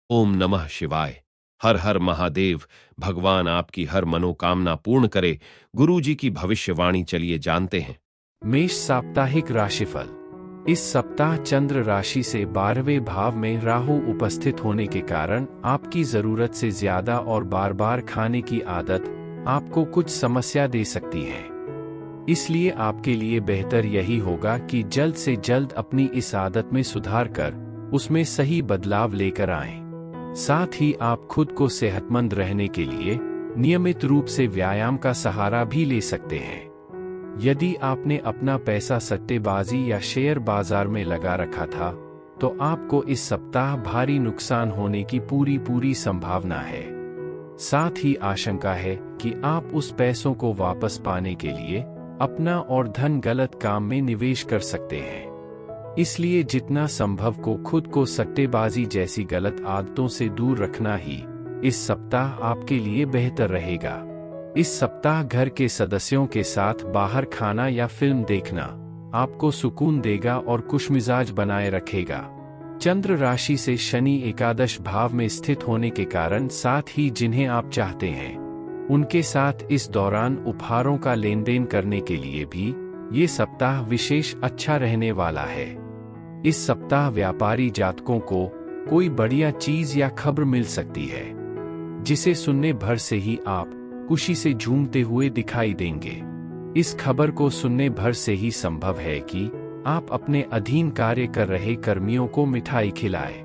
ओम नमः शिवाय। हर हर महादेव। भगवान आपकी हर मनोकामना पूर्ण करे। गुरु जी की भविष्यवाणी चलिए जानते हैं। मेष साप्ताहिक राशिफल। इस सप्ताह चंद्र राशि से 12वें भाव में राहु उपस्थित होने के कारण आपकी जरूरत से ज्यादा और बार बार खाने की आदत आपको कुछ समस्या दे सकती है। इसलिए आपके लिए बेहतर यही होगा कि जल्द से जल्द अपनी इस आदत में सुधार कर उसमें सही बदलाव लेकर आएं। साथ ही आप खुद को सेहतमंद रहने के लिए नियमित रूप से व्यायाम का सहारा भी ले सकते हैं। यदि आपने अपना पैसा सट्टेबाजी या शेयर बाजार में लगा रखा था, तो आपको इस सप्ताह भारी नुकसान होने की पूरी संभावना है। साथ ही आशंका है कि आप उस पैसों को वापस पाने के लिए अपना और धन गलत काम में निवेश कर सकते हैं। इसलिए जितना संभव को खुद को सट्टेबाजी जैसी गलत आदतों से दूर रखना ही इस सप्ताह आपके लिए बेहतर रहेगा। इस सप्ताह घर के सदस्यों के साथ बाहर खाना या फिल्म देखना आपको सुकून देगा और खुशमिजाज बनाए रखेगा। चंद्र राशि से शनि एकादश भाव में स्थित होने के कारण साथ ही जिन्हें आप चाहते हैं उनके साथ इस दौरान उपहारों का लेन देन करने के लिए भी ये सप्ताह विशेष अच्छा रहने वाला है। इस सप्ताह व्यापारी जातकों को कोई बढ़िया चीज या खबर मिल सकती है, जिसे सुनने भर से ही आप खुशी से झूमते हुए दिखाई देंगे। इस खबर को सुनने भर से ही संभव है कि आप अपने अधीन कार्य कर रहे कर्मियों को मिठाई खिलाएं।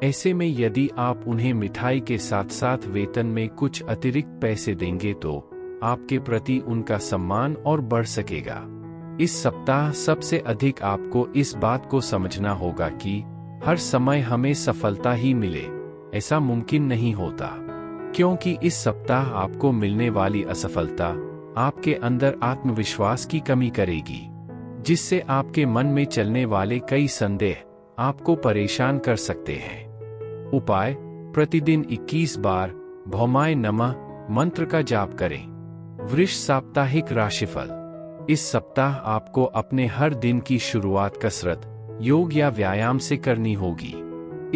ऐसे में यदि आप उन्हें मिठाई के साथ साथ वेतन में कुछ अतिरिक्त पैसे देंगे तो आपके प्रति उनका सम्मान और बढ़ सकेगा। इस सप्ताह सबसे अधिक आपको इस बात को समझना होगा कि हर समय हमें सफलता ही मिले, ऐसा मुमकिन नहीं होता, क्योंकि इस सप्ताह आपको मिलने वाली असफलता आपके अंदर आत्मविश्वास की कमी करेगी, जिससे आपके मन में चलने वाले कई संदेह आपको परेशान कर सकते हैं। उपाय: प्रतिदिन 21 बार भौमाय नमः मंत्र का जाप करें। वृष साप्ताहिक राशिफल। इस सप्ताह आपको अपने हर दिन की शुरुआत कसरत, योग या व्यायाम से करनी होगी।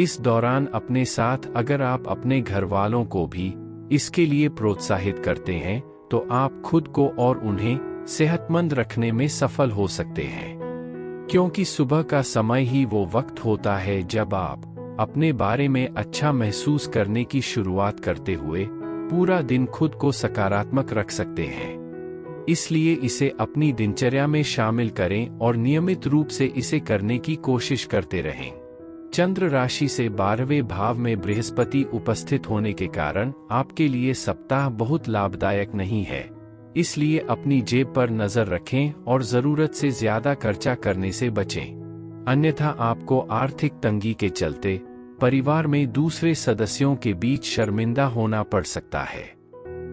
इस दौरान अपने साथ अगर आप अपने घर वालों को भी इसके लिए प्रोत्साहित करते हैं तो आप खुद को और उन्हें सेहतमंद रखने में सफल हो सकते हैं, क्योंकि सुबह का समय ही वो वक्त होता है जब आप अपने बारे में अच्छा महसूस करने की शुरुआत करते हुए पूरा दिन खुद को सकारात्मक रख सकते हैं। इसलिए इसे अपनी दिनचर्या में शामिल करें और नियमित रूप से इसे करने की कोशिश करते रहें। चंद्र राशि से 12वें भाव में बृहस्पति उपस्थित होने के कारण आपके लिए सप्ताह बहुत लाभदायक नहीं है। इसलिए अपनी जेब पर नजर रखें और जरूरत से ज्यादा खर्चा करने से बचें, अन्यथा आपको आर्थिक तंगी के चलते परिवार में दूसरे सदस्यों के बीच शर्मिंदा होना पड़ सकता है।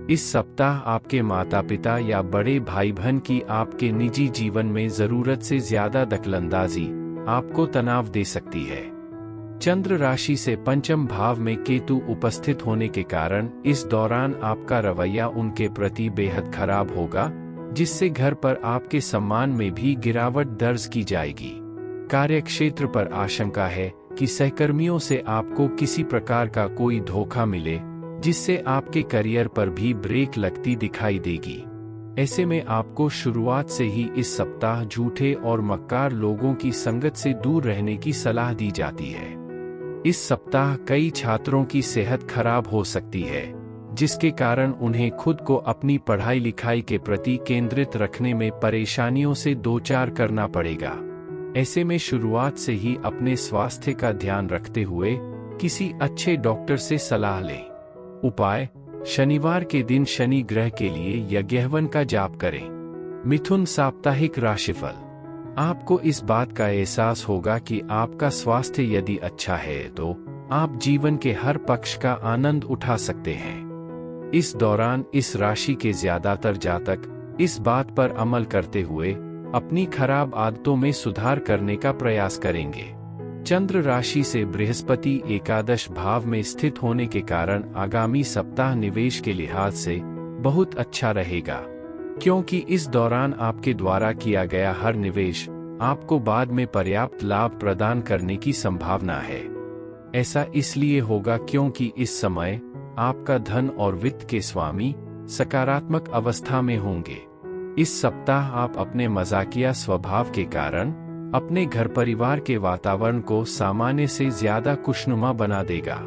इस सप्ताह आपके माता पिता या बड़े भाई बहन की आपके निजी जीवन में जरूरत से ज्यादा दखलंदाजी आपको तनाव दे सकती है। चंद्र राशि से पंचम भाव में केतु उपस्थित होने के कारण इस दौरान आपका रवैया उनके प्रति बेहद खराब होगा, जिससे घर पर आपके सम्मान में भी गिरावट दर्ज की जाएगी। कार्यक्षेत्र पर आशंका है कि सहकर्मियों से आपको किसी प्रकार का कोई धोखा मिले, जिससे आपके करियर पर भी ब्रेक लगती दिखाई देगी। ऐसे में आपको शुरुआत से ही इस सप्ताह झूठे और मक्कार लोगों की संगत से दूर रहने की सलाह दी जाती है। इस सप्ताह कई छात्रों की सेहत खराब हो सकती है, जिसके कारण उन्हें खुद को अपनी पढ़ाई लिखाई के प्रति केंद्रित रखने में परेशानियों से दो चार करना पड़ेगा। ऐसे में शुरुआत से ही अपने स्वास्थ्य का ध्यान रखते हुए किसी अच्छे डॉक्टर से सलाह लें। उपाय: शनिवार के दिन शनि ग्रह के लिए यज्ञहवन का जाप करें। मिथुन साप्ताहिक राशिफल। आपको इस बात का एहसास होगा कि आपका स्वास्थ्य यदि अच्छा है तो आप जीवन के हर पक्ष का आनंद उठा सकते हैं। इस दौरान इस राशि के ज्यादातर जातक इस बात पर अमल करते हुए अपनी खराब आदतों में सुधार करने का प्रयास करेंगे। चंद्र राशि से बृहस्पति एकादश भाव में स्थित होने के कारण आगामी सप्ताह निवेश के लिहाज से बहुत अच्छा रहेगा, क्योंकि इस दौरान आपके द्वारा किया गया हर निवेश आपको बाद में पर्याप्त लाभ प्रदान करने की संभावना है। ऐसा इसलिए होगा क्योंकि इस समय आपका धन और वित्त के स्वामी सकारात्मक अवस्था में होंगे। इस सप्ताह आप अपने मजाकिया स्वभाव के कारण अपने घर परिवार के वातावरण को सामान्य से ज्यादा खुशनुमा बना देगा।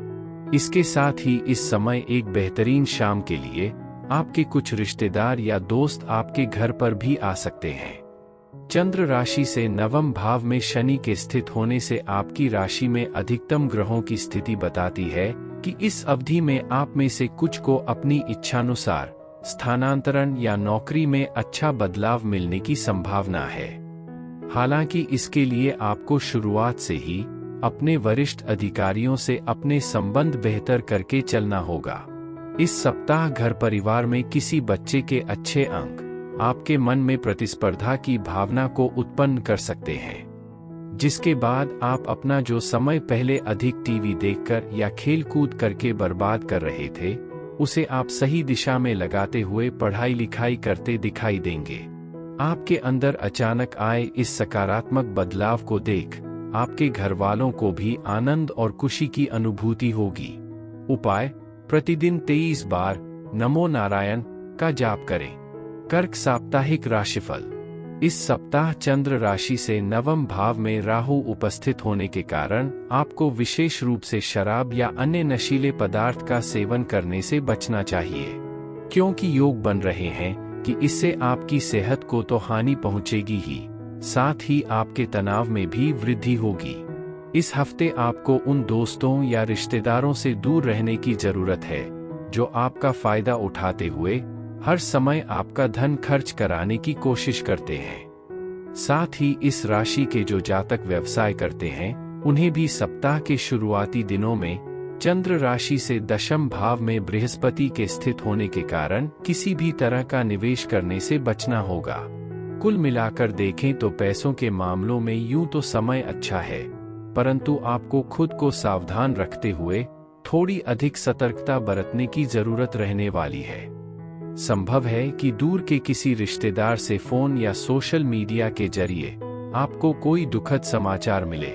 इसके साथ ही इस समय एक बेहतरीन शाम के लिए आपके कुछ रिश्तेदार या दोस्त आपके घर पर भी आ सकते हैं। चंद्र राशि से नवम भाव में शनि के स्थित होने से आपकी राशि में अधिकतम ग्रहों की स्थिति बताती है कि इस अवधि में आप में से कुछ को अपनी इच्छानुसार स्थानांतरण या नौकरी में अच्छा बदलाव मिलने की संभावना है। हालांकि इसके लिए आपको शुरुआत से ही अपने वरिष्ठ अधिकारियों से अपने संबंध बेहतर करके चलना होगा। इस सप्ताह घर परिवार में किसी बच्चे के अच्छे अंक आपके मन में प्रतिस्पर्धा की भावना को उत्पन्न कर सकते हैं, जिसके बाद आप अपना जो समय पहले अधिक टीवी देखकर या खेल कूद करके बर्बाद कर रहे थे, उसे आप सही दिशा में लगाते हुए पढ़ाई लिखाई करते दिखाई देंगे। आपके अंदर अचानक आए इस सकारात्मक बदलाव को देख आपके घर वालों को भी आनंद और खुशी की अनुभूति होगी। उपाय: प्रतिदिन 23 बार नमो नारायण का जाप करें। कर्क साप्ताहिक राशिफल। इस सप्ताह चंद्र राशि से नवम भाव में राहु उपस्थित होने के कारण आपको विशेष रूप से शराब या अन्य नशीले पदार्थ का सेवन करने से बचना चाहिए, क्योंकि योग बन रहे हैं कि इससे आपकी सेहत को तो हानि पहुंचेगी ही, साथ ही आपके तनाव में भी वृद्धि होगी। इस हफ्ते आपको उन दोस्तों या रिश्तेदारों से दूर रहने की जरूरत है जो आपका फायदा उठाते हुए हर समय आपका धन खर्च कराने की कोशिश करते हैं। साथ ही इस राशि के जो जातक व्यवसाय करते हैं, उन्हें भी सप्ताह के शुरुआती दिनों में चंद्र राशि से दशम भाव में बृहस्पति के स्थित होने के कारण किसी भी तरह का निवेश करने से बचना होगा। कुल मिलाकर देखें तो पैसों के मामलों में यूं तो समय अच्छा है, परंतु आपको खुद को सावधान रखते हुए थोड़ी अधिक सतर्कता बरतने की जरूरत रहने वाली है। संभव है कि दूर के किसी रिश्तेदार से फोन या सोशल मीडिया के जरिए आपको कोई दुखद समाचार मिले।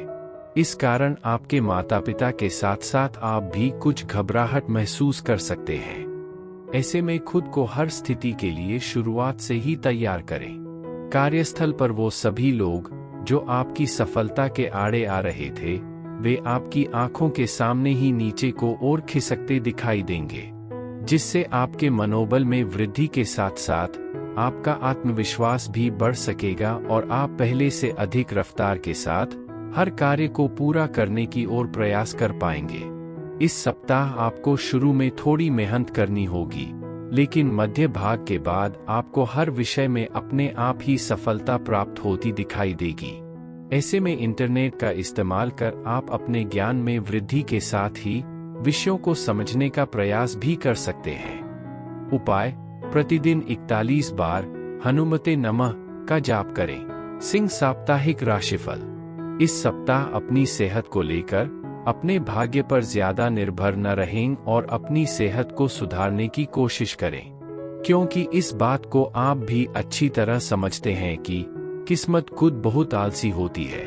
इस कारण आपके माता पिता के साथ साथ आप भी कुछ घबराहट महसूस कर सकते हैं। ऐसे में खुद को हर स्थिति के लिए शुरुआत से ही तैयार करें। कार्यस्थल पर वो सभी लोग जो आपकी सफलता के आड़े आ रहे थे, वे आपकी आंखों के सामने ही नीचे को ओर खिसकते दिखाई देंगे, जिससे आपके मनोबल में वृद्धि के साथ साथ आपका आत्मविश्वास भी बढ़ सकेगा और आप पहले से अधिक रफ्तार के साथ हर कार्य को पूरा करने की ओर प्रयास कर पाएंगे। इस सप्ताह आपको शुरू में थोड़ी मेहनत करनी होगी, लेकिन मध्य भाग के बाद आपको हर विषय में अपने आप ही सफलता प्राप्त होती दिखाई देगी। ऐसे में इंटरनेट का इस्तेमाल कर आप अपने ज्ञान में वृद्धि के साथ ही विषयों को समझने का प्रयास भी कर सकते हैं। उपाय: प्रतिदिन 41 बार हनुमते नमः का जाप करें। सिंह साप्ताहिक राशिफल। इस सप्ताह अपनी सेहत को लेकर अपने भाग्य पर ज्यादा निर्भर न रहें और अपनी सेहत को सुधारने की कोशिश करें, क्योंकि इस बात को आप भी अच्छी तरह समझते हैं कि किस्मत खुद बहुत आलसी होती है।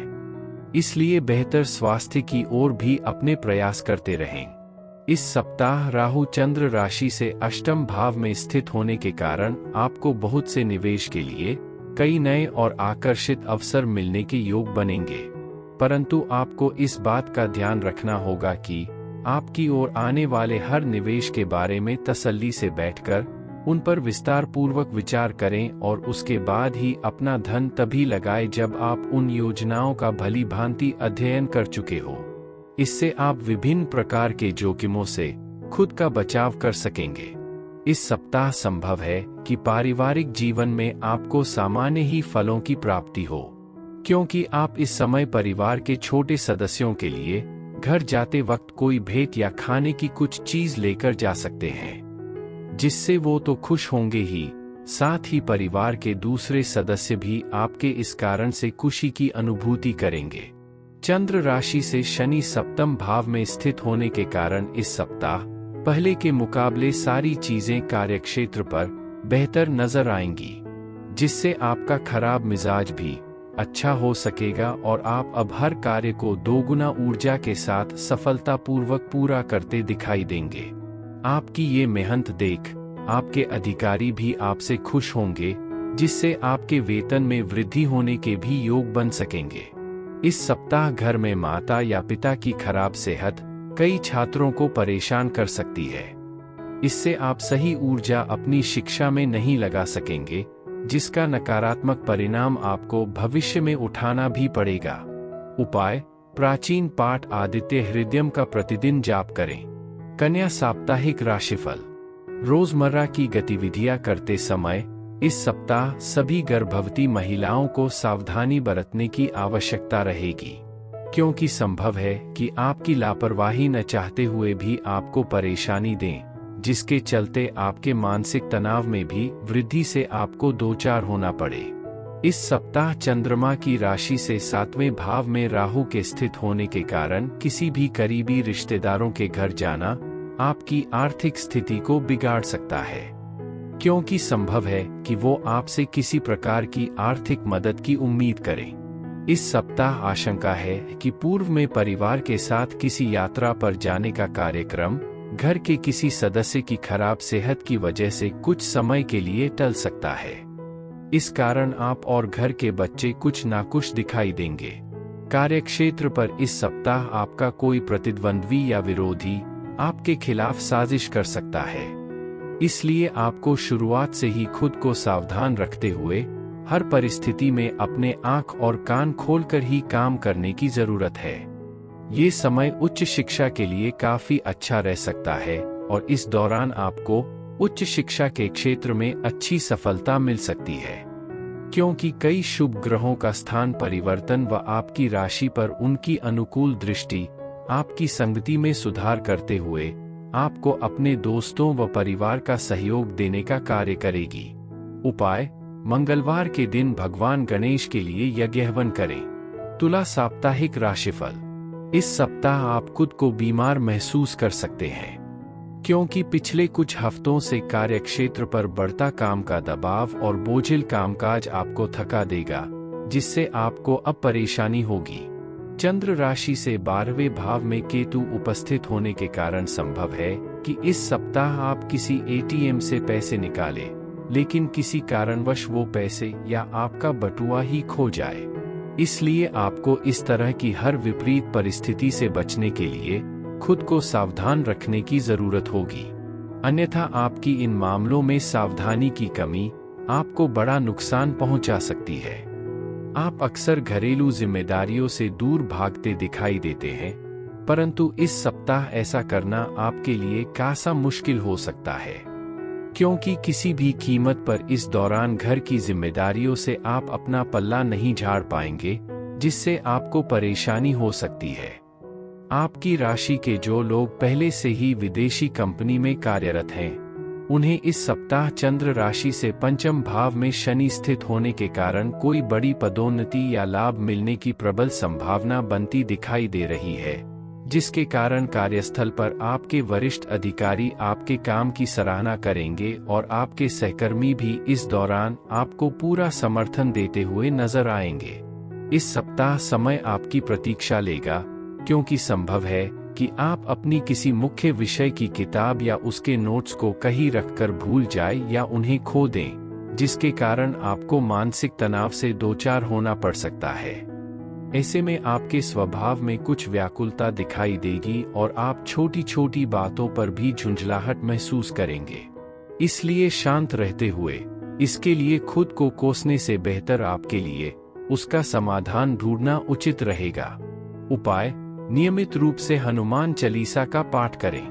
इसलिए बेहतर स्वास्थ्य की ओर भी अपने प्रयास करते रहें। इस सप्ताह राहु चंद्र राशि से अष्टम भाव में स्थित होने के कारण आपको बहुत से निवेश के लिए कई नए और आकर्षित अवसर मिलने के योग बनेंगे, परंतु आपको इस बात का ध्यान रखना होगा कि आपकी ओर आने वाले हर निवेश के बारे में तसल्ली से बैठकर उन पर विस्तार पूर्वक विचार करें और उसके बाद ही अपना धन तभी लगाएं जब आप उन योजनाओं का भली भांति अध्ययन कर चुके हो। इससे आप विभिन्न प्रकार के जोखिमों से खुद का बचाव कर सकेंगे। इस सप्ताह संभव है कि पारिवारिक जीवन में आपको सामान्य ही फलों की प्राप्ति हो, क्योंकि आप इस समय परिवार के छोटे सदस्यों के लिए घर जाते वक्त कोई भेंट या खाने की कुछ चीज लेकर जा सकते हैं, जिससे वो तो खुश होंगे ही, साथ ही परिवार के दूसरे सदस्य भी आपके इस कारण से खुशी की अनुभूति करेंगे। चंद्र राशि से शनि सप्तम भाव में स्थित होने के कारण इस सप्ताह पहले के मुकाबले सारी चीजें कार्यक्षेत्र पर बेहतर नजर आएंगी, जिससे आपका खराब मिजाज भी अच्छा हो सकेगा और आप अब हर कार्य को दोगुना ऊर्जा के साथ सफलतापूर्वक पूरा करते दिखाई देंगे। आपकी ये मेहनत देख आपके अधिकारी भी आपसे खुश होंगे, जिससे आपके वेतन में वृद्धि होने के भी योग बन सकेंगे। इस सप्ताह घर में माता या पिता की खराब सेहत कई छात्रों को परेशान कर सकती है। इससे आप सही ऊर्जा अपनी शिक्षा में नहीं लगा सकेंगे, जिसका नकारात्मक परिणाम आपको भविष्य में उठाना भी पड़ेगा। उपाय: प्राचीन पाठ आदित्य हृदयम का प्रतिदिन जाप करें। कन्या साप्ताहिक राशिफल। रोजमर्रा की गतिविधियां करते समय इस सप्ताह सभी गर्भवती महिलाओं को सावधानी बरतने की आवश्यकता रहेगी, क्योंकि संभव है कि आपकी लापरवाही न चाहते हुए भी आपको परेशानी दें, जिसके चलते आपके मानसिक तनाव में भी वृद्धि से आपको दो चार होना पड़े। इस सप्ताह चंद्रमा की राशि से 7वें भाव में राहु के स्थित होने के कारण किसी भी करीबी रिश्तेदारों के घर जाना आपकी आर्थिक स्थिति को बिगाड़ सकता है, क्योंकि संभव है कि वो आपसे किसी प्रकार की आर्थिक मदद की उम्मीद करें। इस सप्ताह आशंका है कि पूर्व में परिवार के साथ किसी यात्रा पर जाने का कार्यक्रम घर के किसी सदस्य की खराब सेहत की वजह से कुछ समय के लिए टल सकता है। इस कारण आप और घर के बच्चे कुछ नाखुश दिखाई देंगे। कार्यक्षेत्र पर इस सप्ताह आपका कोई प्रतिद्वंद्वी या विरोधी आपके खिलाफ साजिश कर सकता है, इसलिए आपको शुरुआत से ही खुद को सावधान रखते हुए हर परिस्थिति में अपने आंख और कान खोलकर ही काम करने की जरूरत है। ये समय उच्च शिक्षा के लिए काफी अच्छा रह सकता है और इस दौरान आपको उच्च शिक्षा के क्षेत्र में अच्छी सफलता मिल सकती है, क्योंकि कई शुभ ग्रहों का स्थान परिवर्तन व आपकी राशि पर उनकी अनुकूल दृष्टि आपकी संगति में सुधार करते हुए आपको अपने दोस्तों व परिवार का सहयोग देने का कार्य करेगी। उपाय: मंगलवार के दिन भगवान गणेश के लिए यज्ञ हवन करें। तुला साप्ताहिक राशिफल। इस सप्ताह आप खुद को बीमार महसूस कर सकते हैं, क्योंकि पिछले कुछ हफ्तों से कार्यक्षेत्र पर बढ़ता काम का दबाव और बोझिल कामकाज आपको थका देगा, जिससे आपको अब परेशानी होगी। चंद्र राशि से 12वें भाव में केतु उपस्थित होने के कारण संभव है कि इस सप्ताह आप किसी एटीएम से पैसे निकालें, लेकिन किसी कारणवश वो पैसे या आपका बटुआ ही खो जाए। इसलिए आपको इस तरह की हर विपरीत परिस्थिति से बचने के लिए खुद को सावधान रखने की जरूरत होगी, अन्यथा आपकी इन मामलों में सावधानी की कमी आपको बड़ा नुकसान पहुंचा सकती है। आप अक्सर घरेलू जिम्मेदारियों से दूर भागते दिखाई देते हैं, परंतु इस सप्ताह ऐसा करना आपके लिए कासा मुश्किल हो सकता है, क्योंकि किसी भी कीमत पर इस दौरान घर की जिम्मेदारियों से आप अपना पल्ला नहीं झाड़ पाएंगे, जिससे आपको परेशानी हो सकती है। आपकी राशि के जो लोग पहले से ही विदेशी कंपनी में कार्यरत हैं, उन्हें इस सप्ताह चंद्र राशि से 5वें भाव में शनि स्थित होने के कारण कोई बड़ी पदोन्नति या लाभ मिलने की प्रबल संभावना बनती दिखाई दे रही है, जिसके कारण कार्यस्थल पर आपके वरिष्ठ अधिकारी आपके काम की सराहना करेंगे और आपके सहकर्मी भी इस दौरान आपको पूरा समर्थन देते हुए नजर आएंगे। इस सप्ताह समय आपकी प्रतीक्षा लेगा, क्योंकि संभव है कि आप अपनी किसी मुख्य विषय की किताब या उसके नोट्स को कहीं रखकर भूल जाए या उन्हें खो दें, जिसके कारण आपको मानसिक तनाव से दो चार होना पड़ सकता है। ऐसे में आपके स्वभाव में कुछ व्याकुलता दिखाई देगी और आप छोटी छोटी बातों पर भी झुंझलाहट महसूस करेंगे। इसलिए शांत रहते हुए इसके लिए खुद को कोसने से बेहतर आपके लिए उसका समाधान ढूंढना उचित रहेगा। उपाय: नियमित रूप से हनुमान चालीसा का पाठ करें।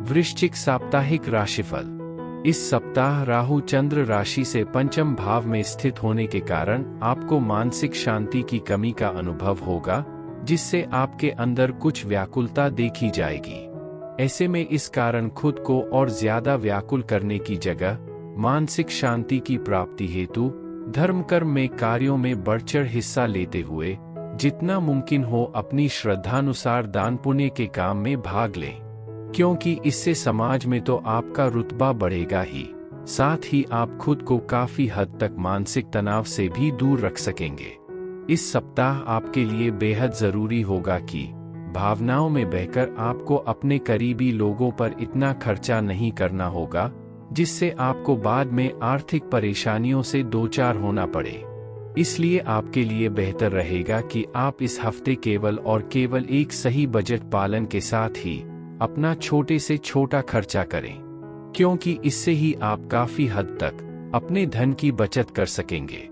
वृश्चिक साप्ताहिक राशिफल। इस सप्ताह राहु चंद्र राशि से 5वें भाव में स्थित होने के कारण आपको मानसिक शांति की कमी का अनुभव होगा, जिससे आपके अंदर कुछ व्याकुलता देखी जाएगी। ऐसे में इस कारण खुद को और ज्यादा व्याकुल करने की जगह मानसिक शांति की प्राप्ति हेतु धर्म कर्म में कार्यों में बढ़चढ़ हिस्सा लेते हुए जितना मुमकिन हो अपनी श्रद्धानुसार दान पुण्य के काम में भाग लें, क्योंकि इससे समाज में तो आपका रुतबा बढ़ेगा ही, साथ ही आप खुद को काफी हद तक मानसिक तनाव से भी दूर रख सकेंगे। इस सप्ताह आपके लिए बेहद जरूरी होगा कि भावनाओं में बहकर आपको अपने करीबी लोगों पर इतना खर्चा नहीं करना होगा जिससे आपको बाद में आर्थिक परेशानियों से दो चार होना पड़े। इसलिए आपके लिए बेहतर रहेगा कि आप इस हफ्ते केवल और केवल एक सही बजट पालन के साथ ही अपना छोटे से छोटा खर्चा करें, क्योंकि इससे ही आप काफी हद तक अपने धन की बचत कर सकेंगे।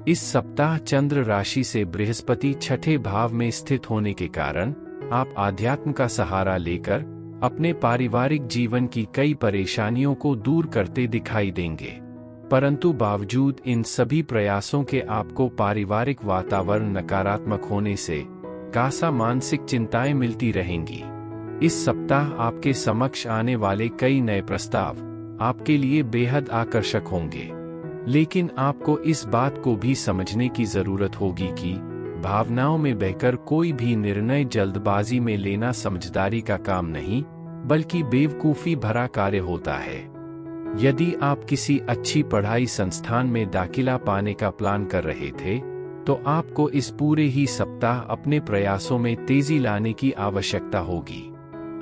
इस सप्ताह चंद्र राशि से बृहस्पति छठे भाव में स्थित होने के कारण आप आध्यात्म का सहारा लेकर अपने पारिवारिक जीवन की कई परेशानियों को दूर करते दिखाई देंगे। परंतु बावजूद इन सभी प्रयासों के आपको पारिवारिक वातावरण नकारात्मक होने से कासा मानसिक चिंताएं मिलती रहेंगी। इस सप्ताह आपके समक्ष आने वाले कई नए प्रस्ताव आपके लिए बेहद आकर्षक होंगे, लेकिन आपको इस बात को भी समझने की जरूरत होगी कि भावनाओं में बहकर कोई भी निर्णय जल्दबाजी में लेना समझदारी का काम नहीं, बल्कि बेवकूफी भरा कार्य होता है। यदि आप किसी अच्छी पढ़ाई संस्थान में दाखिला पाने का प्लान कर रहे थे, तो आपको इस पूरे ही सप्ताह अपने प्रयासों में तेजी लाने की आवश्यकता होगी,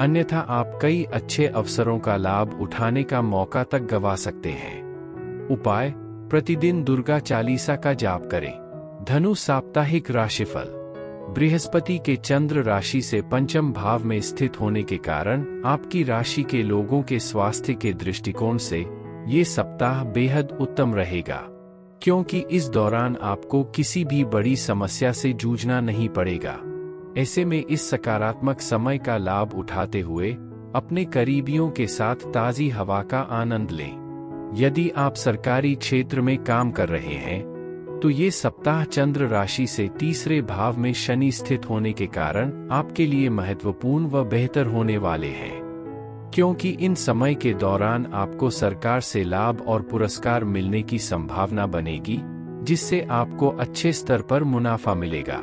अन्यथा आप कई अच्छे अवसरों का लाभ उठाने का मौका तक गंवा सकते हैं। उपाय: प्रतिदिन दुर्गा चालीसा का जाप करें। धनु साप्ताहिक राशिफल। बृहस्पति के चंद्र राशि से पंचम भाव में स्थित होने के कारण आपकी राशि के लोगों के स्वास्थ्य के दृष्टिकोण से ये सप्ताह बेहद उत्तम रहेगा, क्योंकि इस दौरान आपको किसी भी बड़ी समस्या से जूझना नहीं पड़ेगा। ऐसे में इस सकारात्मक समय का लाभ उठाते हुए अपने करीबियों के साथ ताज़ी हवा का आनंद लें। यदि आप सरकारी क्षेत्र में काम कर रहे हैं, तो ये सप्ताह चंद्र राशि से तीसरे भाव में शनि स्थित होने के कारण आपके लिए महत्वपूर्ण व बेहतर होने वाले हैं, क्योंकि इन समय के दौरान आपको सरकार से लाभ और पुरस्कार मिलने की संभावना बनेगी, जिससे आपको अच्छे स्तर पर मुनाफा मिलेगा।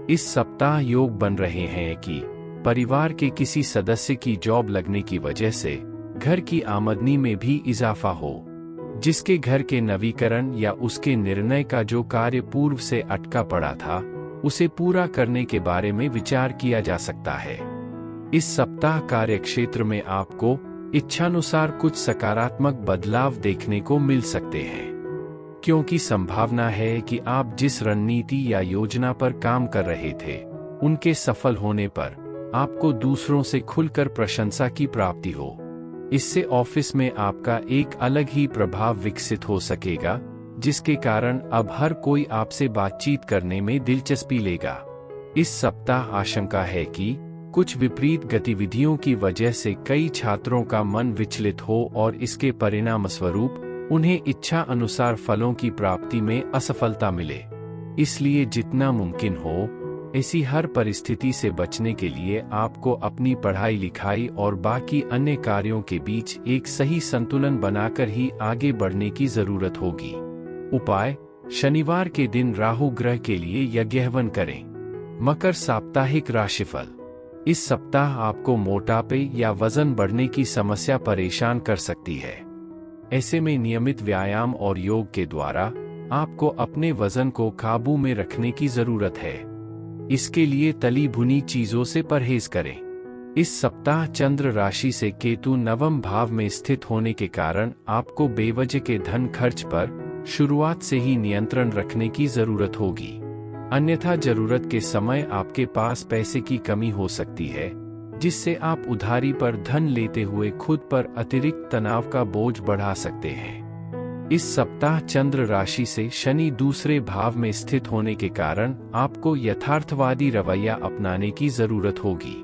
इस सप्ताह योग बन रहे हैं कि परिवार के किसी सदस्य की जॉब लगने की वजह से घर की आमदनी में भी इजाफा हो, जिसके घर के नवीकरण या उसके निर्णय का जो कार्य पूर्व से अटका पड़ा था, उसे पूरा करने के बारे में विचार किया जा सकता है। इस सप्ताह कार्यक्षेत्र में आपको इच्छानुसार कुछ सकारात्मक बदलाव देखने को मिल सकते हैं, क्योंकि संभावना है कि आप जिस रणनीति या योजना पर काम कर रहे थे, उनके सफल होने पर आपको दूसरों से खुलकर प्रशंसा की प्राप्ति हो। इससे ऑफिस में आपका एक अलग ही प्रभाव विकसित हो सकेगा, जिसके कारण अब हर कोई आपसे बातचीत करने में दिलचस्पी लेगा। इस सप्ताह आशंका है कि कुछ विपरीत गतिविधियों की वजह से कई छात्रों का मन विचलित हो और इसके परिणामस्वरूप उन्हें इच्छा अनुसार फलों की प्राप्ति में असफलता मिले। इसलिए जितना मुमकिन हो, ऐसी हर परिस्थिति से बचने के लिए आपको अपनी पढ़ाई लिखाई और बाकी अन्य कार्यों के बीच एक सही संतुलन बनाकर ही आगे बढ़ने की जरूरत होगी। उपाय: शनिवार के दिन राहु ग्रह के लिए यज्ञ हवन करें। मकर साप्ताहिक राशिफल। इस सप्ताह आपको मोटापे या वजन बढ़ने की समस्या परेशान कर सकती है। ऐसे में नियमित व्यायाम और योग के द्वारा आपको अपने वजन को काबू में रखने की जरूरत है। इसके लिए तली भुनी चीजों से परहेज करें। इस सप्ताह चंद्र राशि से केतु नवम भाव में स्थित होने के कारण आपको बेवजह के धन खर्च पर शुरुआत से ही नियंत्रण रखने की जरूरत होगी, अन्यथा जरूरत के समय आपके पास पैसे की कमी हो सकती है, जिससे आप उधारी पर धन लेते हुए खुद पर अतिरिक्त तनाव का बोझ बढ़ा सकते हैं। इस सप्ताह चंद्र राशि से शनि दूसरे भाव में स्थित होने के कारण आपको यथार्थवादी रवैया अपनाने की जरूरत होगी।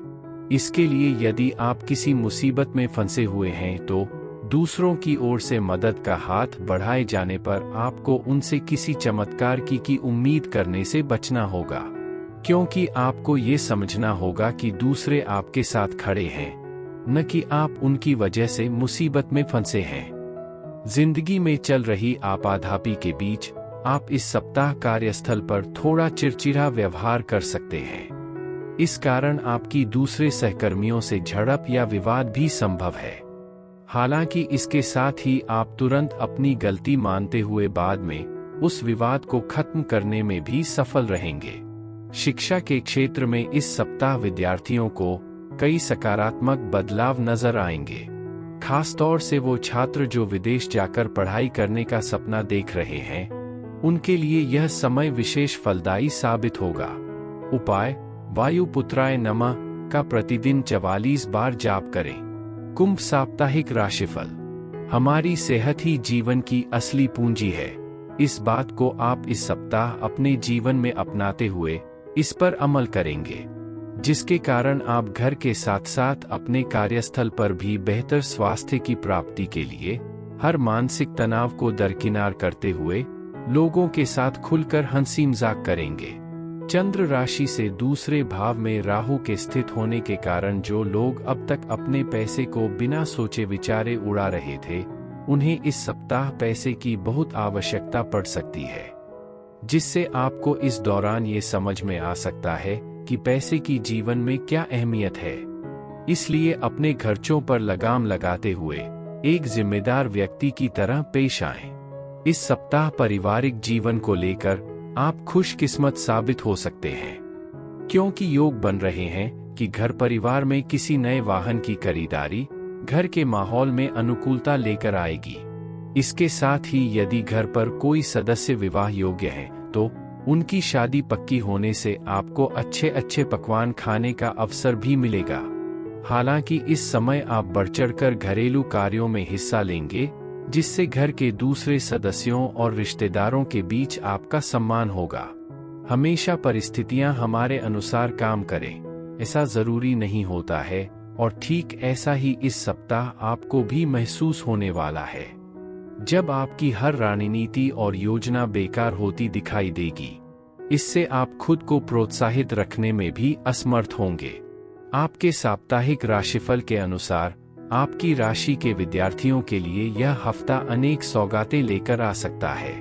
इसके लिए यदि आप किसी मुसीबत में फंसे हुए हैं, तो दूसरों की ओर से मदद का हाथ बढ़ाए जाने पर आपको उनसे किसी चमत्कार की उम्मीद करने से बचना होगा, क्योंकि आपको ये समझना होगा कि दूसरे आपके साथ खड़े हैं, न कि आप उनकी वजह से मुसीबत में फंसे हैं। जिंदगी में चल रही आपाधापी के बीच आप इस सप्ताह कार्यस्थल पर थोड़ा चिड़चिड़ा व्यवहार कर सकते हैं। इस कारण आपकी दूसरे सहकर्मियों से झड़प या विवाद भी संभव है। हालांकि इसके साथ ही आप तुरंत अपनी गलती मानते हुए बाद में उस विवाद को खत्म करने में भी सफल रहेंगे। शिक्षा के क्षेत्र में इस सप्ताह विद्यार्थियों को कई सकारात्मक बदलाव नजर आएंगे। खासतौर से वो छात्र जो विदेश जाकर पढ़ाई करने का सपना देख रहे हैं, उनके लिए यह समय विशेष फलदायी साबित होगा। उपाय: वायुपुत्राय नमः का प्रतिदिन 44 बार जाप करें। कुंभ साप्ताहिक राशिफल। हमारी सेहत ही जीवन की असली पूंजी है। इस बात को आप इस सप्ताह अपने जीवन में अपनाते हुए इस पर अमल करेंगे, जिसके कारण आप घर के साथ साथ अपने कार्यस्थल पर भी बेहतर स्वास्थ्य की प्राप्ति के लिए हर मानसिक तनाव को दरकिनार करते हुए लोगों के साथ खुलकर हंसी मजाक करेंगे। चंद्र राशि से दूसरे भाव में राहु के स्थित होने के कारण जो लोग अब तक अपने पैसे को बिना सोचे विचारे उड़ा रहे थे, उन्हें इस सप्ताह पैसे की बहुत आवश्यकता पड़ सकती है, जिससे आपको इस दौरान ये समझ में आ सकता है कि पैसे की जीवन में क्या अहमियत है। इसलिए अपने खर्चों पर लगाम लगाते हुए एक जिम्मेदार व्यक्ति की तरह पेश आएं। इस सप्ताह पारिवारिक जीवन को लेकर आप खुशकिस्मत साबित हो सकते हैं, क्योंकि योग बन रहे हैं कि घर परिवार में किसी नए वाहन की खरीदारी घर के माहौल में अनुकूलता लेकर आएगी। इसके साथ ही यदि घर पर कोई सदस्य विवाह योग्य है तो उनकी शादी पक्की होने से आपको अच्छे अच्छे पकवान खाने का अवसर भी मिलेगा। हालांकि इस समय आप बढ़चढ़कर घरेलू कार्यों में हिस्सा लेंगे, जिससे घर के दूसरे सदस्यों और रिश्तेदारों के बीच आपका सम्मान होगा। हमेशा परिस्थितियां हमारे अनुसार काम करें, ऐसा जरूरी नहीं होता है, और ठीक ऐसा ही इस सप्ताह आपको भी महसूस होने वाला है, जब आपकी हर रणनीति और योजना बेकार होती दिखाई देगी। इससे आप खुद को प्रोत्साहित रखने में भी असमर्थ होंगे। आपके साप्ताहिक राशिफल के अनुसार आपकी राशि के विद्यार्थियों के लिए यह हफ्ता अनेक सौगातें लेकर आ सकता है।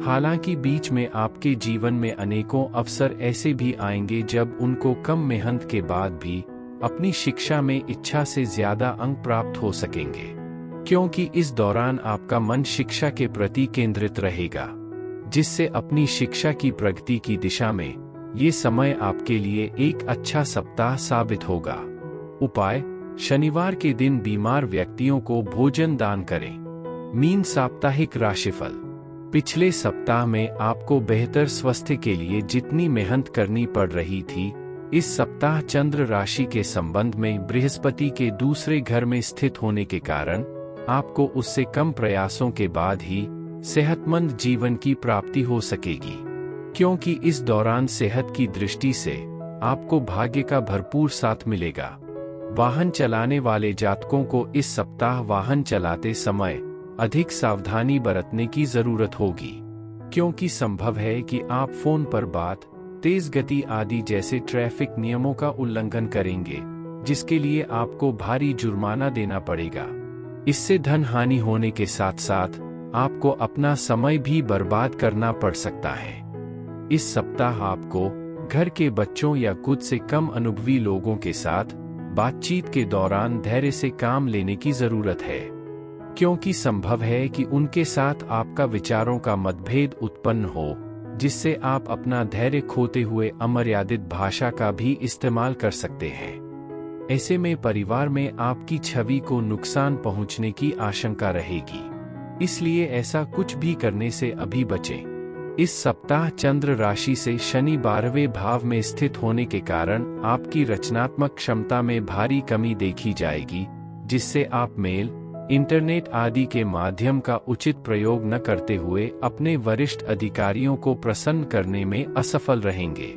हालांकि बीच में आपके जीवन में अनेकों अवसर ऐसे भी आएंगे जब उनको कम मेहनत के बाद भी अपनी शिक्षा में इच्छा से ज्यादा अंक प्राप्त हो सकेंगे, क्योंकि इस दौरान आपका मन शिक्षा के प्रति केंद्रित रहेगा, जिससे अपनी शिक्षा की प्रगति की दिशा में ये समय आपके लिए एक अच्छा सप्ताह साबित होगा। उपाय: शनिवार के दिन बीमार व्यक्तियों को भोजन दान करें। मीन साप्ताहिक राशिफल। पिछले सप्ताह में आपको बेहतर स्वास्थ्य के लिए जितनी मेहनत करनी पड़ रही थी, इस सप्ताह चंद्र राशि के संबंध में बृहस्पति के दूसरे घर में स्थित होने के कारण आपको उससे कम प्रयासों के बाद ही सेहतमंद जीवन की प्राप्ति हो सकेगी, क्योंकि इस दौरान सेहत की दृष्टि से आपको भाग्य का भरपूर साथ मिलेगा। वाहन चलाने वाले जातकों को इस सप्ताह वाहन चलाते समय अधिक सावधानी बरतने की जरूरत होगी, क्योंकि संभव है कि आप फोन पर बात, तेज गति आदि जैसे ट्रैफिक नियमों का उल्लंघन करेंगे, जिसके लिए आपको भारी जुर्माना देना पड़ेगा। इससे धन हानि होने के साथ साथ आपको अपना समय भी बर्बाद करना पड़ सकता है। इस सप्ताह आपको घर के बच्चों या खुद से कम अनुभवी लोगों के साथ बातचीत के दौरान धैर्य से काम लेने की जरूरत है, क्योंकि संभव है कि उनके साथ आपका विचारों का मतभेद उत्पन्न हो, जिससे आप अपना धैर्य खोते हुए अमर्यादित भाषा का भी इस्तेमाल कर सकते हैं। ऐसे में परिवार में आपकी छवि को नुकसान पहुंचने की आशंका रहेगी, इसलिए ऐसा कुछ भी करने से अभी बचें। इस सप्ताह चंद्र राशि से शनि 12वें भाव में स्थित होने के कारण आपकी रचनात्मक क्षमता में भारी कमी देखी जाएगी, जिससे आप मेल, इंटरनेट आदि के माध्यम का उचित प्रयोग न करते हुए अपने वरिष्ठ अधिकारियों को प्रसन्न करने में असफल रहेंगे।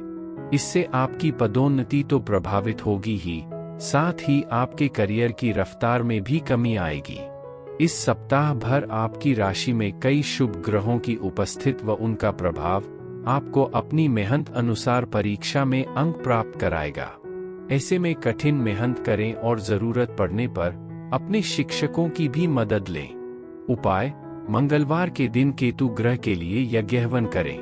इससे आपकी पदोन्नति तो प्रभावित होगी ही, साथ ही आपके करियर की रफ्तार में भी कमी आएगी। इस सप्ताह भर आपकी राशि में कई शुभ ग्रहों की उपस्थिति व उनका प्रभाव आपको अपनी मेहनत अनुसार परीक्षा में अंक प्राप्त कराएगा। ऐसे में कठिन मेहनत करें और जरूरत पड़ने पर अपने शिक्षकों की भी मदद लें। उपाय: मंगलवार के दिन केतु ग्रह के लिए यज्ञ हवन करें।